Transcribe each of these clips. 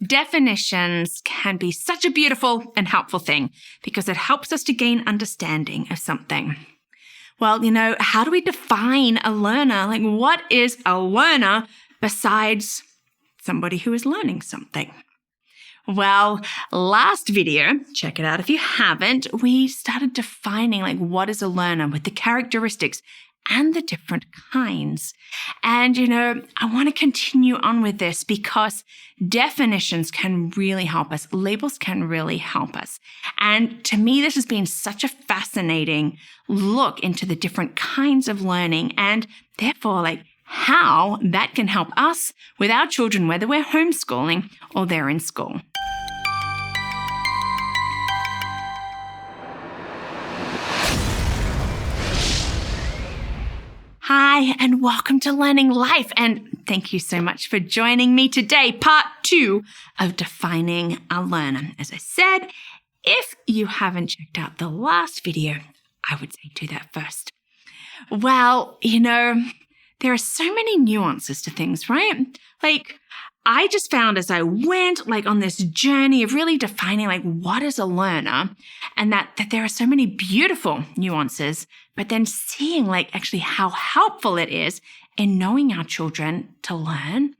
Definitions can be such a beautiful and helpful thing because it helps us to gain understanding of something. Well, how do we define a learner? Like, what is a learner besides somebody who is learning something? Well, last video, check it out if you haven't, we started defining what is a learner with the characteristics and the different kinds. And, I want to continue on with this because definitions can really help us. Labels can really help us. And to me, this has been such a fascinating look into the different kinds of learning and therefore, how that can help us with our children, whether we're homeschooling or they're in school. Hi, and welcome to Learning Life. And thank you so much for joining me today, part 2 of Defining a Learner. As I said, if you haven't checked out the last video, I would say do that first. Well, there are so many nuances to things, right? I just found as I went on this journey of really defining what is a learner and that there are so many beautiful nuances, but then seeing actually how helpful it is in knowing our children to learn,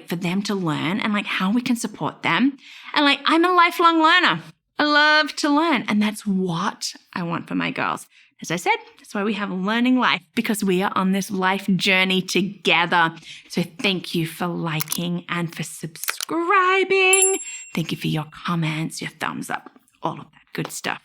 for them to learn and how we can support them. And I'm a lifelong learner. I love to learn. And that's what I want for my girls. As I said, that's why we have Learning Life, because we are on this life journey together. So thank you for liking and for subscribing. Thank you for your comments, your thumbs up, all of that good stuff.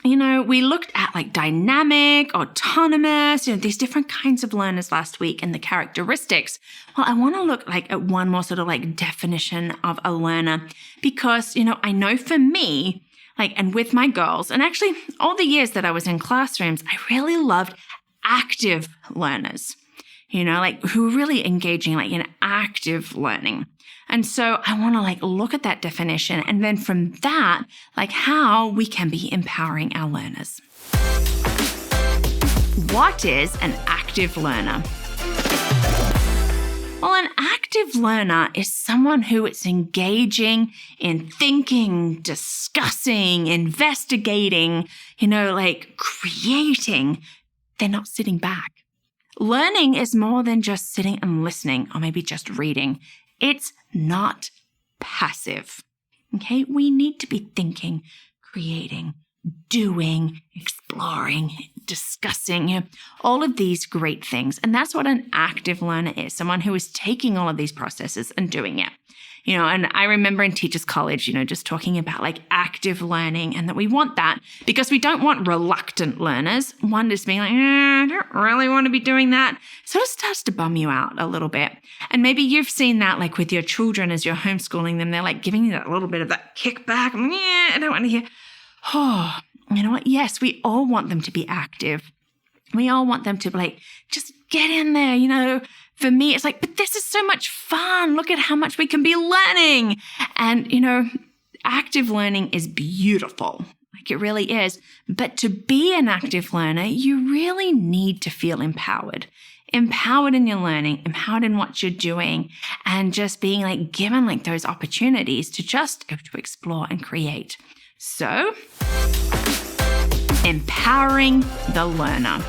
We looked at dynamic, autonomous, these different kinds of learners last week and the characteristics. Well, I want to look at one more sort of definition of a learner because, I know for me, and with my girls, and actually all the years that I was in classrooms, I really loved active learners, who are really engaging in active learning. And so I want to look at that definition and then from that, how we can be empowering our learners. What is an active learner? Well, an active learner is someone who is engaging in thinking, discussing, investigating, creating. They're not sitting back. Learning is more than just sitting and listening or maybe just reading. It's not passive. Okay? We need to be thinking, creating, doing, exploring, discussing, all of these great things. And that's what an active learner is, someone who is taking all of these processes and doing it. And I remember in Teachers College, just talking about active learning and that we want that because we don't want reluctant learners. One just being I don't really want to be doing that. Sort of starts to bum you out a little bit. And maybe you've seen that with your children as you're homeschooling them, they're giving you that little bit of that kickback. I don't want to hear. Oh, you know what? Yes, we all want them to be active. We all want them to just get in there, For me, it's but this is so much fun. Look at how much we can be learning. And, active learning is beautiful. It really is. But to be an active learner, you really need to feel empowered. Empowered in your learning, empowered in what you're doing, and just being given those opportunities to just go to explore and create. So, empowering the learner.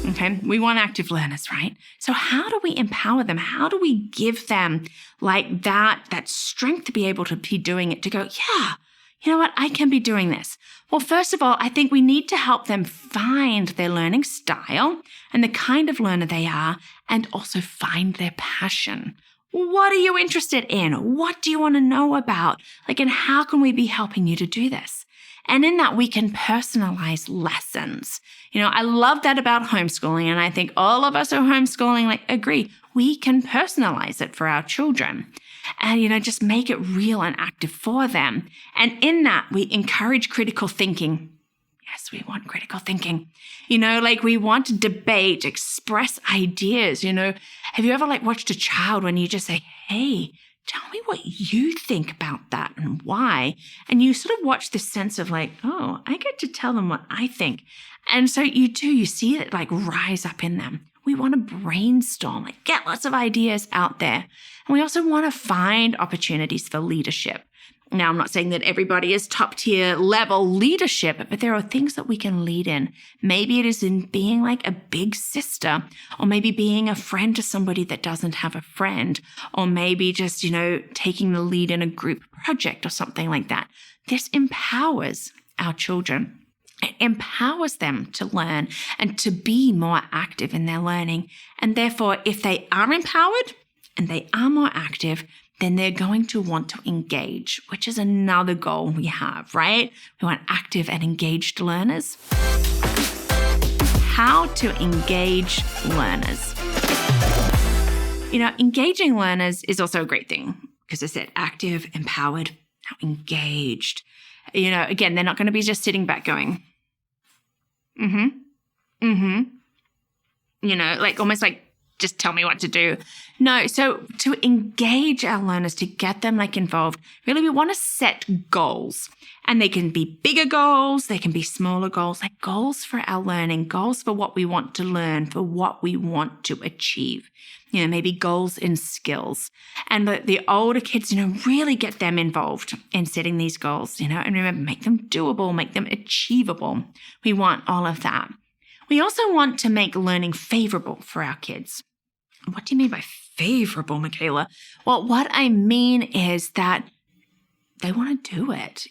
Okay, we want active learners, right? So how do we empower them? How do we give them that strength to be able to be doing it, to go, yeah, you know what, I can be doing this. Well, first of all, I think we need to help them find their learning style and the kind of learner they are, and also find their passion. What are you interested in? What do you want to know about? And how can we be helping you to do this? And in that, we can personalize lessons. I love that about homeschooling. And I think all of us who are homeschooling agree. We can personalize it for our children and, just make it real and active for them. And in that, we encourage critical thinking. Yes, we want critical thinking. We want to debate, express ideas. Have you ever watched a child when you just say, hey, tell me what you think about that and why? And you sort of watch this sense of oh, I get to tell them what I think. And so you see it rise up in them. we want to brainstorm, like get lots of ideas out there. And we also want to find opportunities for leadership. Now, I'm not saying that everybody is top tier level leadership, but there are things that we can lead in. Maybe it is in being like a big sister, or maybe being a friend to somebody that doesn't have a friend, or maybe just, taking the lead in a group project or something like that. This empowers our children. It empowers them to learn and to be more active in their learning. And therefore, if they are empowered and they are more active, then they're going to want to engage, which is another goal we have, right? We want active and engaged learners. How to engage learners. Engaging learners is also a great thing because I said active, empowered, now engaged. Again, they're not going to be just sitting back going, almost like, just tell me what to do. No, so to engage our learners, to get them involved, really we want to set goals. And they can be bigger goals, they can be smaller goals, like goals for our learning, goals for what we want to learn, for what we want to achieve. Maybe goals in skills. And the older kids, really get them involved in setting these goals, and remember, make them doable, make them achievable. We want all of that. We also want to make learning favorable for our kids. What do you mean by favorable, Michaela? Well, what I mean is that they want to do it.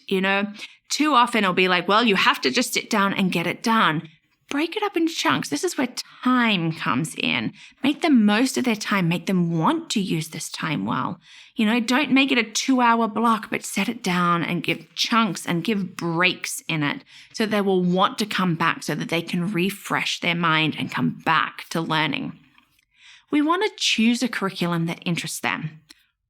Too often it'll be like, well, you have to just sit down and get it done. Break it up into chunks. This is where time comes in. Make the most of their time. Make them want to use this time well. Don't make it a 2-hour block, but set it down and give chunks and give breaks in it so they will want to come back so that they can refresh their mind and come back to learning. We want to choose a curriculum that interests them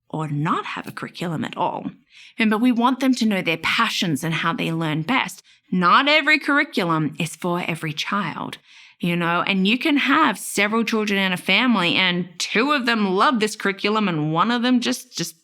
or not have a curriculum at all. Remember, we want them to know their passions and how they learn best. Not every curriculum is for every child, and you can have several children in a family and 2 of them love this curriculum and 1 of them just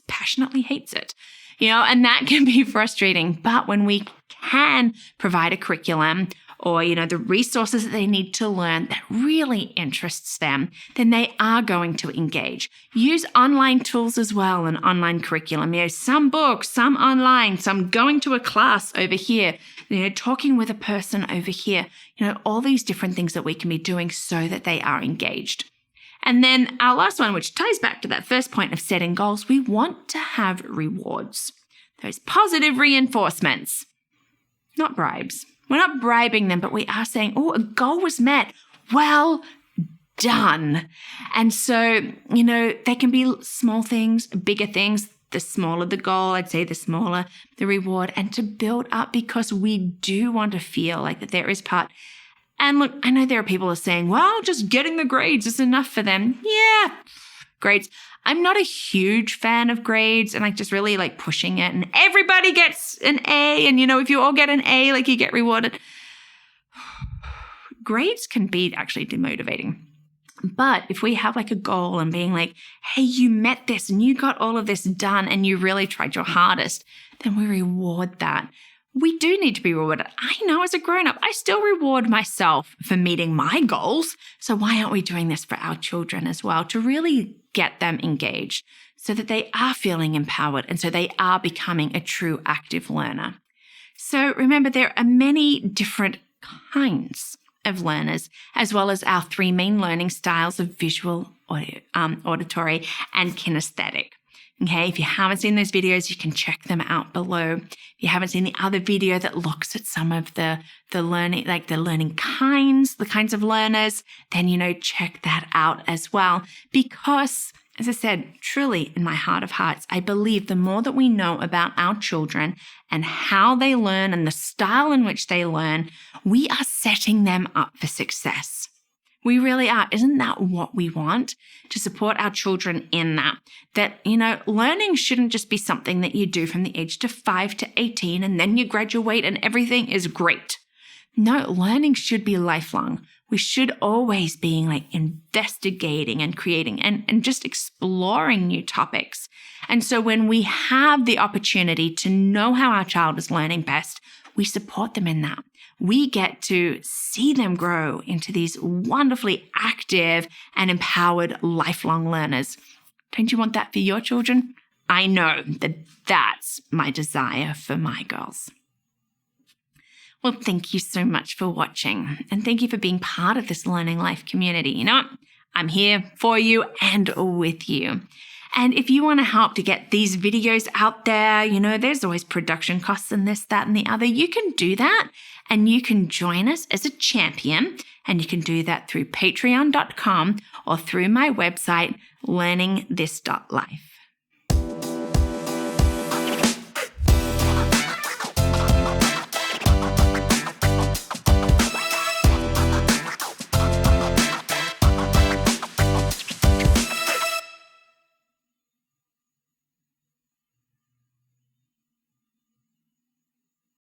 passionately hates it, and that can be frustrating. But when we can provide a curriculum or, the resources that they need to learn that really interests them, then they are going to engage. Use online tools as well, an online curriculum. Some books, some online, some going to a class over here, talking with a person over here, all these different things that we can be doing so that they are engaged. And then our last one, which ties back to that first point of setting goals, we want to have rewards. Those positive reinforcements, not bribes. We're not bribing them, but we are saying, a goal was met. Well done. And so, they can be small things, bigger things. The smaller the goal, I'd say the smaller the reward, and to build up because we do want to feel like that there is part. And look, I know there are people who are saying, well, just getting the grades is enough for them. Yeah, grades. I'm not a huge fan of grades and just really pushing it. And everybody gets an A. And, if you all get an A, you get rewarded. Grades can be actually demotivating. But if we have a goal and being hey, you met this and you got all of this done and you really tried your hardest, then we reward that. We do need to be rewarded. I know as a grown-up, I still reward myself for meeting my goals. So why aren't we doing this for our children as well to really get them engaged so that they are feeling empowered and so they are becoming a true active learner? So remember, there are many different kinds of learners, as well as our 3 main learning styles of visual, auditory, and kinesthetic. Okay, if you haven't seen those videos, you can check them out below. If you haven't seen the other video that looks at some of the learning, the learning kinds, the kinds of learners, then, check that out as well. Because, as I said, truly in my heart of hearts, I believe the more that we know about our children and how they learn and the style in which they learn, we are setting them up for success. We really are. Isn't that what we want? To support our children in that? That, learning shouldn't just be something that you do from the age of 5 to 18 and then you graduate and everything is great. No, learning should be lifelong. We should always be investigating and creating and just exploring new topics. And so when we have the opportunity to know how our child is learning best, we support them in that. We get to see them grow into these wonderfully active and empowered lifelong learners. Don't you want that for your children? I know that that's my desire for my girls. Well, thank you so much for watching, and thank you for being part of this Learning Life community. You know what? I'm here for you and with you. And if you want to help to get these videos out there, there's always production costs and this, that, and the other. You can do that, and you can join us as a champion, and you can do that through patreon.com or through my website, learningthis.life.